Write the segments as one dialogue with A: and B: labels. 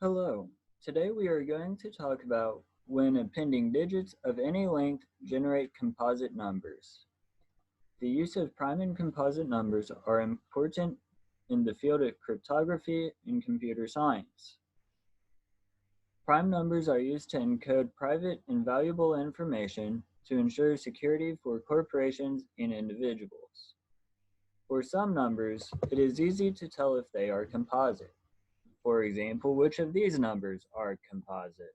A: Hello. Today we are going to talk about when appending digits of any length generate composite numbers. The use of prime and composite numbers are important in the field of cryptography and computer science. Prime numbers are used to encode private and valuable information to ensure security for corporations and individuals. For some numbers, it is easy to tell if they are composite. For example, which of these numbers are composite?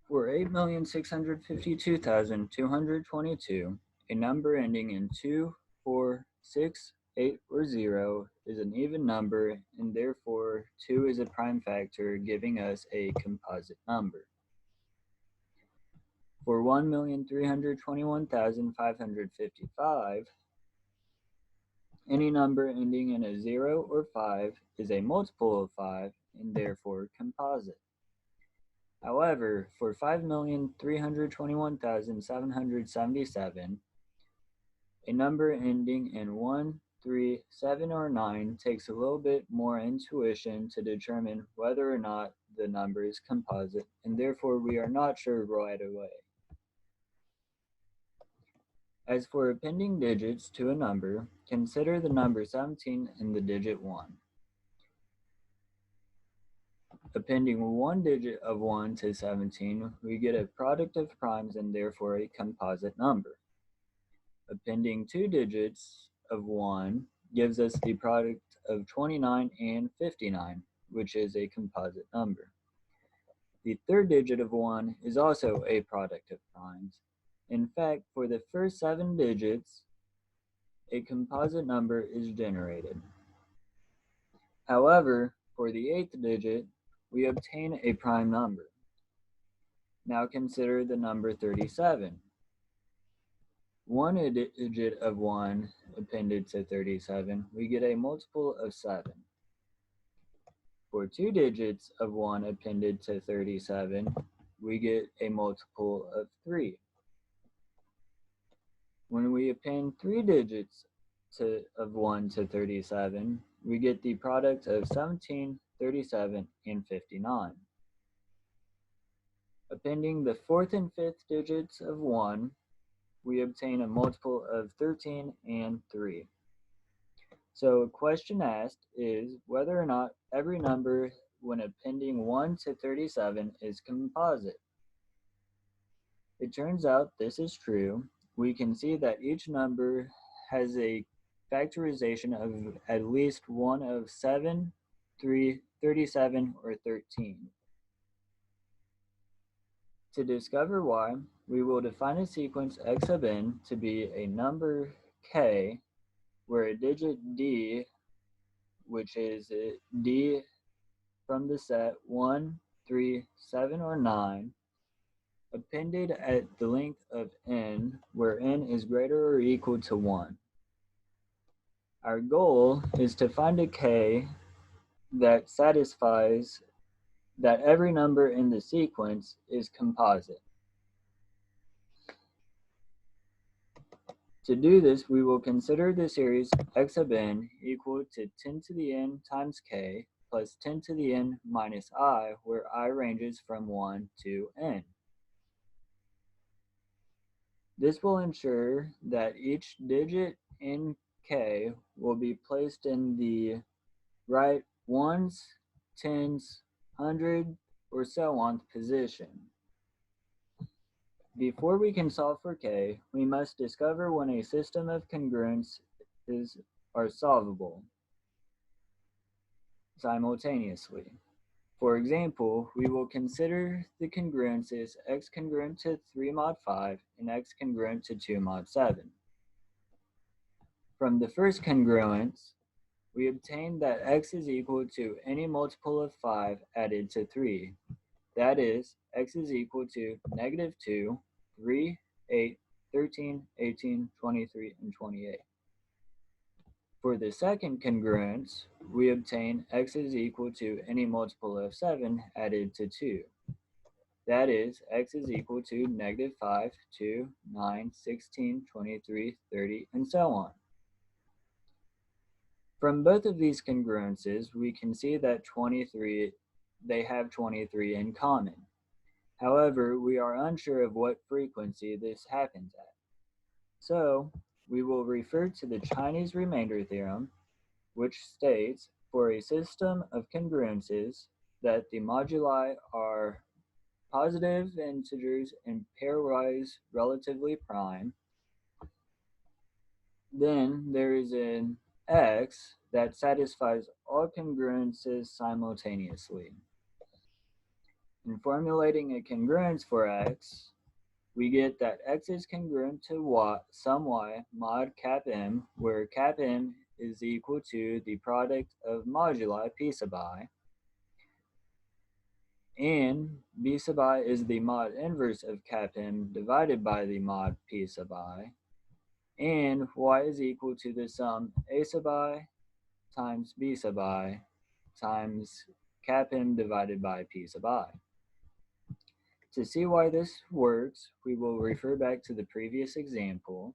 A: For 8,652,222, a number ending in 2, 4, 6, 8, or 0 is an even number, and therefore 2 is a prime factor, giving us a composite number. For 1,321,555, any number ending in a 0 or 5 is a multiple of 5, and therefore composite. However, for 5,321,777, a number ending in 1, 3, 7, or 9 takes a little bit more intuition to determine whether or not the number is composite, and therefore we are not sure right away. As for appending digits to a number, consider the number 17 and the digit 1. Appending one digit of 1 to 17, we get a product of primes and therefore a composite number. Appending two digits of 1 gives us the product of 29 and 59, which is a composite number. The third digit of 1 is also a product of primes. In fact, for the first 7 digits, a composite number is generated. However, for the 8th digit, we obtain a prime number. Now consider the number 37. One digit of 1 appended to 37, we get a multiple of 7. For 2 digits of 1 appended to 37, we get a multiple of 3. When we append 3 digits of 1 to 37, we get the product of 17, 37, and 59. Appending the 4th and 5th digits of 1, we obtain a multiple of 13 and 3. So a question asked is whether or not every number when appending 1 to 37 is composite. It turns out this is true. We can see that each number has a factorization of at least one of 7, 3, 37, or 13. To discover why, we will define a sequence x sub n to be a number k where a digit d, which is d from the set 1, 3, 7, or 9, appended at the length of n, where n is greater or equal to 1. Our goal is to find a k that satisfies that every number in the sequence is composite. To do this, we will consider the series x sub n equal to 10 to the n times k plus 10 to the n minus I, where I ranges from 1 to n. This will ensure that each digit in k will be placed in the right ones, tens, hundred, or so on position. Before we can solve for k, we must discover when a system of congruences are solvable simultaneously. For example, we will consider the congruences x congruent to 3 mod 5 and x congruent to 2 mod 7. From the first congruence, we obtain that x is equal to any multiple of 5 added to 3. That is, x is equal to negative 2, 3, 8, 13, 18, 23, and 28. For the second congruence, we obtain x is equal to any multiple of 7 added to 2. That is, x is equal to negative 5, 2, 9, 16, 23, 30, and so on. From both of these congruences, we can see that they have 23 in common. However, we are unsure of what frequency this happens at. So, we will refer to the Chinese remainder theorem, which states for a system of congruences that the moduli are positive integers and pairwise relatively prime, then there is an x that satisfies all congruences simultaneously. In formulating a congruence for x, we get that x is congruent to some y mod cap m, where cap m is equal to the product of moduli p sub I, and b sub I is the mod inverse of cap m divided by the mod p sub I, and y is equal to the sum a sub I times b sub I times cap m divided by p sub I. To see why this works, we will refer back to the previous example,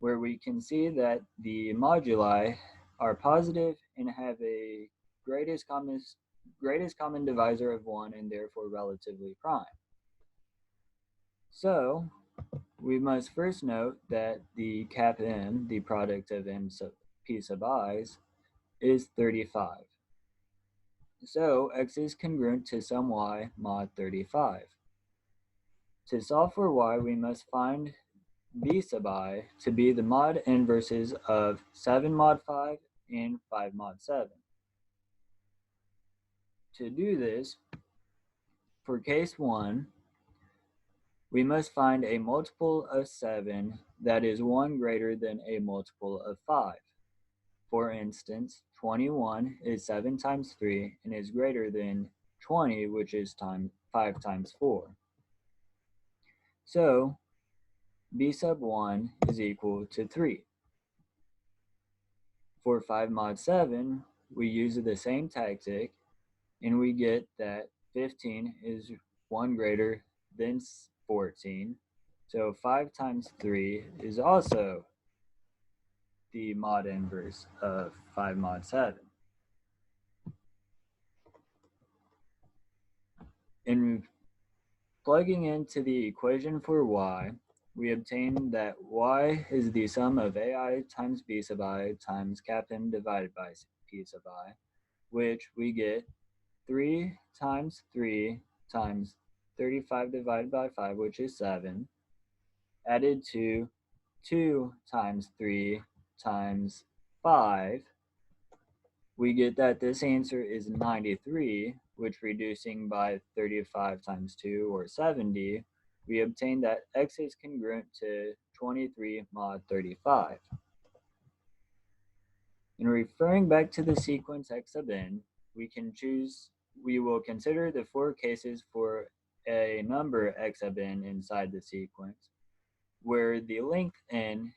A: where we can see that the moduli are positive and have a greatest common divisor of 1 and therefore relatively prime. So, we must first note that the cap m, the product of m sub p sub i's, is 35. So, x is congruent to some y mod 35. To solve for y, we must find b sub I to be the mod inverses of 7 mod 5 and 5 mod 7. To do this, for case 1, we must find a multiple of 7 that is 1 greater than a multiple of 5. For instance, 21 is 7 times 3 and is greater than 20, which is 5 times 4. So, b sub 1 is equal to 3. For 5 mod 7, we use the same tactic, and we get that 15 is 1 greater than 14. So 5 times 3 is also the mod inverse of 5 mod 7. In plugging into the equation for y, we obtain that y is the sum of ai times b sub I times cap m divided by p sub I, which we get 3 times 3 times 35 divided by 5, which is 7, added to 2 times 3 times 5, we get that this answer is 93, which reducing by 35 times 2, or 70, we obtain that x is congruent to 23 mod 35. In referring back to the sequence x sub n, we will consider the 4 cases for a number x sub n inside the sequence, where the length n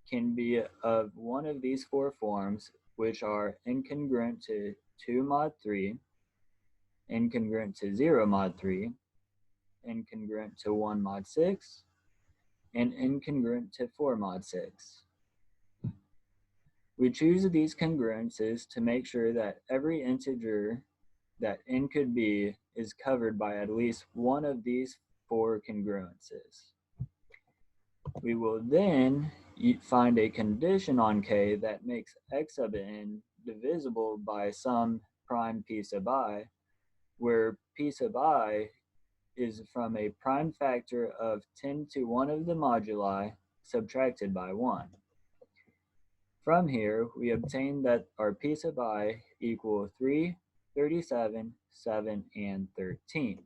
A: can be of one of these 4 forms, which are incongruent to 2 mod 3, incongruent to 0 mod 3, incongruent to 1 mod 6, and incongruent to 4 mod 6. We choose these congruences to make sure that every integer that n could be is covered by at least one of these 4 congruences. We will then find a condition on k that makes x sub n divisible by some prime p sub I, where p sub I is from a prime factor of 10 to 1 of the moduli subtracted by 1. From here, we obtain that our p sub I equal 3, 37, 7, and 13.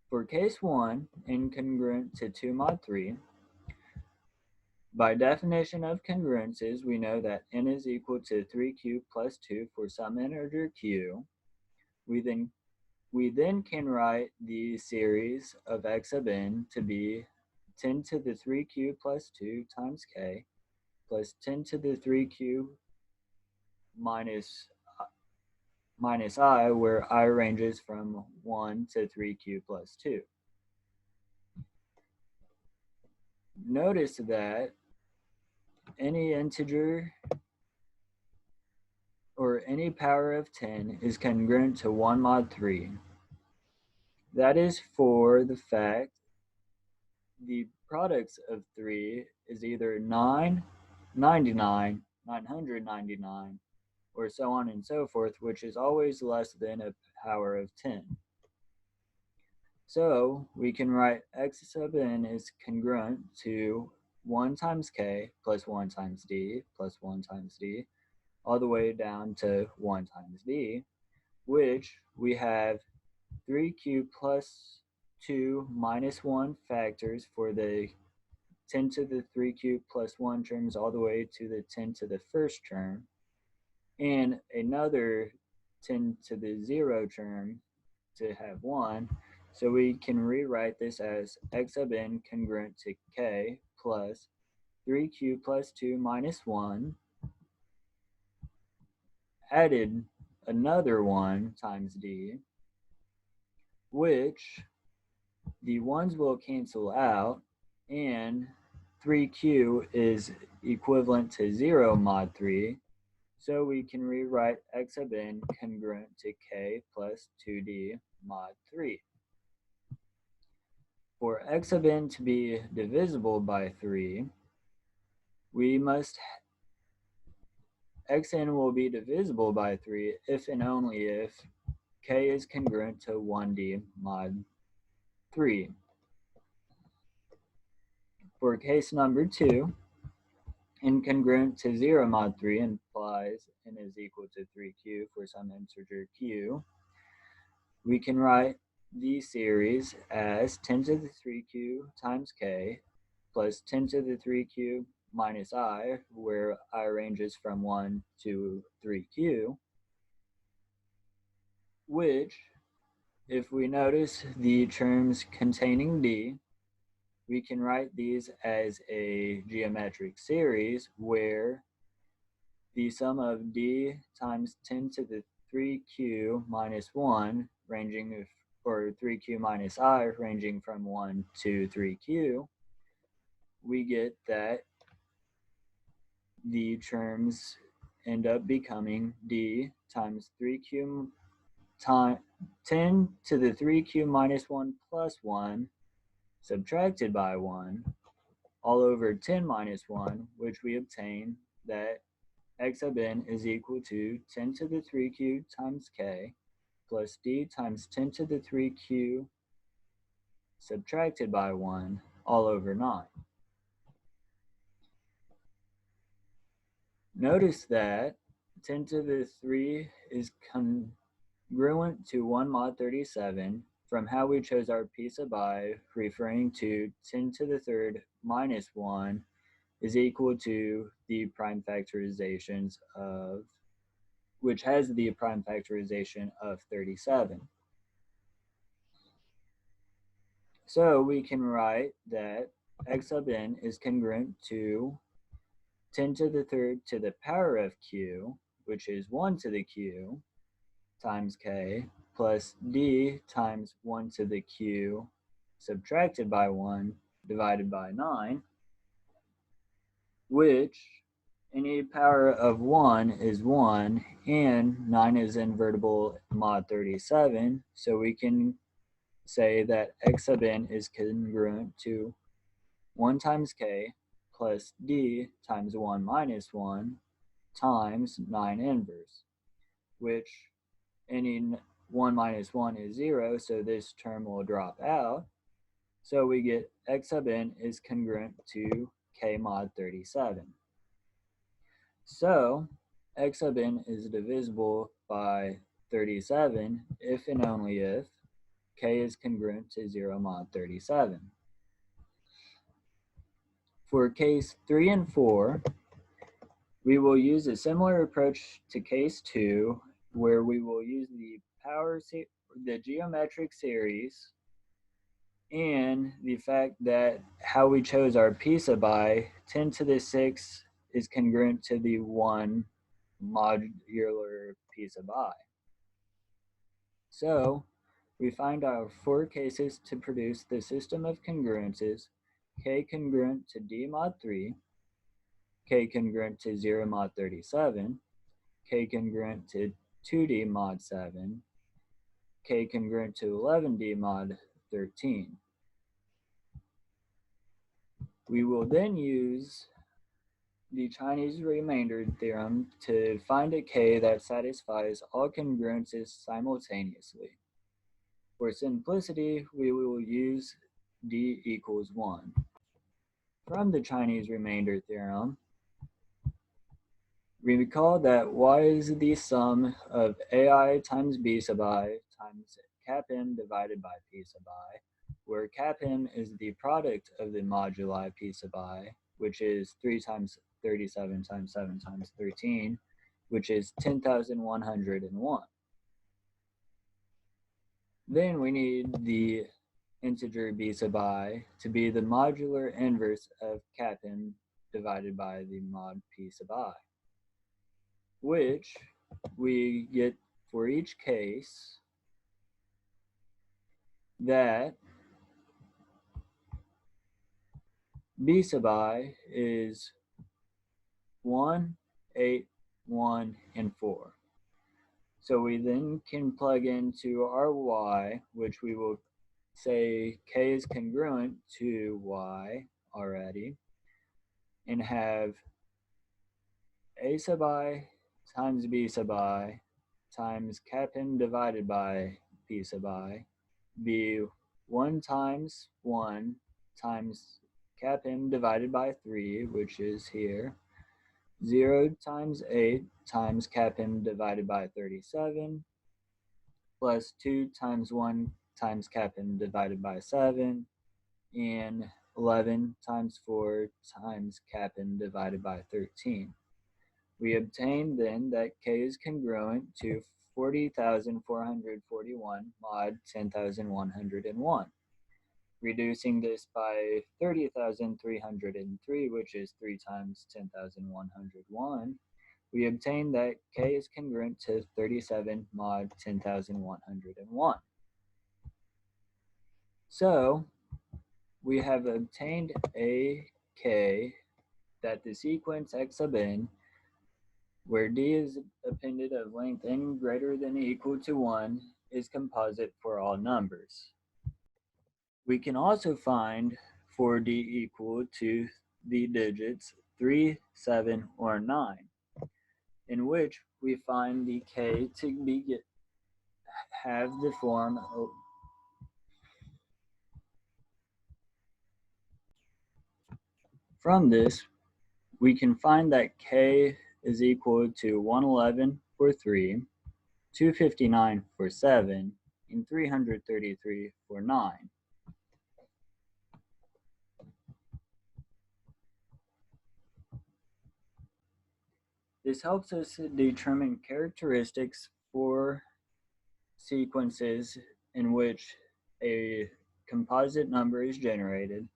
A: For case 1, incongruent to 2 mod 3, by definition of congruences, we know that n is equal to 3q plus 2 for some integer q. We then can write the series of x sub n to be 10 to the 3q plus 2 times k plus 10 to the 3q minus I, where I ranges from 1 to 3q plus 2. Notice that any integer or any power of 10 is congruent to 1 mod 3. That is for the fact the products of 3 is either 9, 99, 999, or so on and so forth, which is always less than a power of 10. So we can write x sub n is congruent to 1 times k plus 1 times d plus 1 times d, all the way down to 1 times d, which we have 3q plus 2 minus 1 factors for the 10 to the 3q plus 1 terms all the way to the 10 to the first term, and another 10 to the 0 term to have 1. So we can rewrite this as x sub n congruent to k plus 3q plus 2 minus 1 added another 1 times d, which the 1's will cancel out, and 3q is equivalent to 0 mod 3, so we can rewrite x sub n congruent to k plus 2d mod 3. For x sub n to be divisible by 3, xn will be divisible by 3 if and only if k is congruent to 1d mod 3. For case number 2, incongruent to 0 mod 3 implies n is equal to 3q for some integer q. We can write the series as 10 to the 3q times k plus 10 to the 3q minus I, where I ranges from 1 to 3q, which, if we notice the terms containing d, we can write these as a geometric series where the sum of d times 10 to the 3q minus 1 ranging, or 3q minus I ranging from 1 to 3q, we get that the terms end up becoming d times 3q times 10 to the 3q minus 1 plus 1 subtracted by 1 all over 10 minus 1, which we obtain that x sub n is equal to 10 to the 3q times k plus d times 10 to the 3q subtracted by 1 all over 9. Notice that 10 to the 3 is congruent to 1 mod 37 from how we chose our p sub I, referring to 10 to the 3rd minus 1 is equal to the prime factorizations of, which has the prime factorization of 37. So we can write that x sub n is congruent to 10 to the 3rd to the power of q, which is 1 to the q, times k, plus d times 1 to the q subtracted by 1 divided by 9, which any power of 1 is 1, and 9 is invertible mod 37, so we can say that x sub n is congruent to 1 times k plus d times 1 minus 1 times 9 inverse, which any 1 minus 1 is 0, so this term will drop out. So we get x sub n is congruent to k mod 37. So x sub n is divisible by 37 if and only if k is congruent to 0 mod 37. For case 3 and 4, we will use a similar approach to case 2, where we will use the geometric series and the fact that how we chose our p sub I, 10 to the 6 is congruent to the 1 modular p sub I. So we find our 4 cases to produce the system of congruences: k congruent to d mod 3, k congruent to 0 mod 37, k congruent to 2D mod 7, k congruent to 11D mod 13. We will then use the Chinese remainder theorem to find a k that satisfies all congruences simultaneously. For simplicity, we will use d equals 1. From the Chinese remainder theorem, we recall that y is the sum of ai times b sub I times cap n divided by p sub I, where cap n is the product of the moduli p sub I, which is 3 times 37 times 7 times 13, which is 10,101. Then we need the integer b sub I to be the modular inverse of cap n divided by the mod p sub I, which we get for each case that b sub I is 1, 8, 1, and 4. So we then can plug into our y, which we will say k is congruent to y already, and have a sub I times b sub I times cap n divided by p sub I be 1 times 1 times cap n divided by 3, which is here, 0 times 8 times cap n divided by 37, plus 2 times 1 times cap n divided by 7, and 11 times 4 times cap n divided by 13. We obtain then that k is congruent to 40,441 mod 10,101. Reducing this by 30,303, which is 3 times 10,101, we obtain that k is congruent to 37 mod 10,101. So we have obtained a k that the sequence x sub n, where d is appended of length n greater than or equal to 1, is composite for all numbers. We can also find for d equal to the digits 3, 7, or 9, in which we find the k to have the form of from this, we can find that k is equal to 111 for 3, 259 for 7, and 333 for 9. This helps us determine characteristics for sequences in which a composite number is generated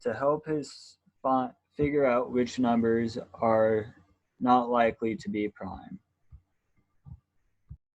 A: to help us figure out which numbers are not likely to be prime.